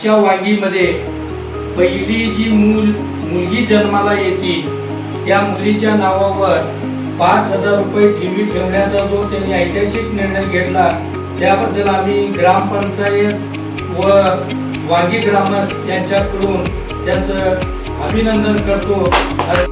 आमच्या वांगीमध्ये पहिली जी मुलगी जन्माला येते त्या मुलीच्या नावावर 5,000 रुपये ठेवी ठेवण्याचा जो त्यांनी ऐतिहासिक निर्णय घेतला त्याबद्दल आम्ही ग्रामपंचायत व वांगी ग्रामस्थ यांच्याकडून त्यांचं अभिनंदन करतो।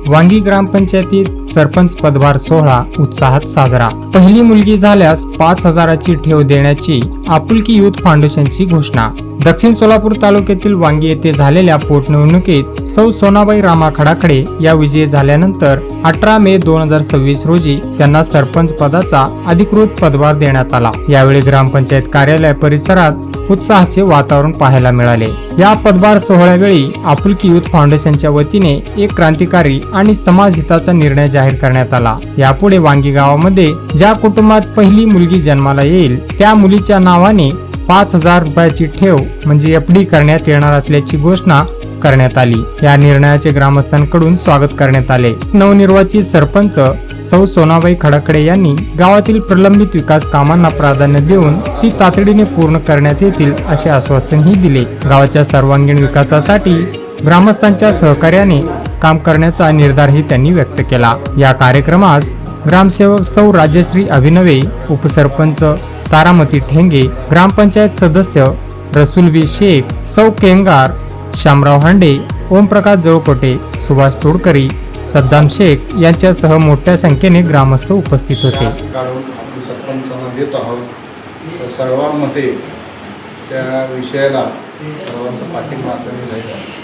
वांगी ग्रामपंचायतीत सरपंच पदभार सोहळा उत्साहात साजरा। पहिली मुलगी झाल्यास 5,000ची ठेव देण्याची आपुलकी युथ फाउंडेशनची घोषणा। दक्षिण सोलापूर तालुक्यातील वांगी येथे झालेल्या पोटनिवडणुकीत सौ सोनाबाई रामा खडाखडे या विजयी झाल्यानंतर 18 मे 2026 रोजी त्यांना सरपंच पदाचा अधिकृत पदभार देण्यात आला। यावेळी ग्रामपंचायत कार्यालय परिसरात उत्साहाचे वातावरण पाहायला मिळाले। या पदभार सोहळ्यावेळी आपुलकी युथ फाउंडेशनच्या वतीने एक क्रांतिकारी आणि समाजहिताचा निर्णय जाहीर करण्यात आला। यापुढे वांगी गावामध्ये ज्या कुटुंबात पहिली मुलगी जन्माला येईल त्या मुलीच्या नावाने 5,000 रुपयाची ठेव म्हणजे एफडी करण्यात येणार असल्याची घोषणा करण्यात आली। या निर्णयाचे ग्रामस्थांकडून स्वागत करण्यात आले। नवनिर्वाचित सरपंच सौ सोनाबाई खडाखडे यांनी गावातील प्रलंबित विकास कामांना प्राधान्य देऊन ती तातडीने पूर्ण करण्यात येतील असे आश्वासनही दिले। गावाच्या सर्वांगीण विकासासाठी ग्रामस्थांच्या सहकार्याने काम करण्याचा निर्धारही त्यांनी व्यक्त केला। या कार्यक्रमास ग्रामसेवक सौ राजश्री अभिनवे, उपसरपंच तारामती ठेंगे, ग्रामपंचायत सदस्य रसूल बी शेख, सौ केंगार, शामराव हांडे, ओमप्रकाश जळकोटे, सुभाष तोडकरी, सद्दाम शेख यांच्यासह मोठ्या संख्येने ग्रामस्थ उपस्थित होते। आपण सरपंचांना देत आहोत तर सर्वांमध्ये त्या विषयाला सर्वांचा पाठिंबा असेल।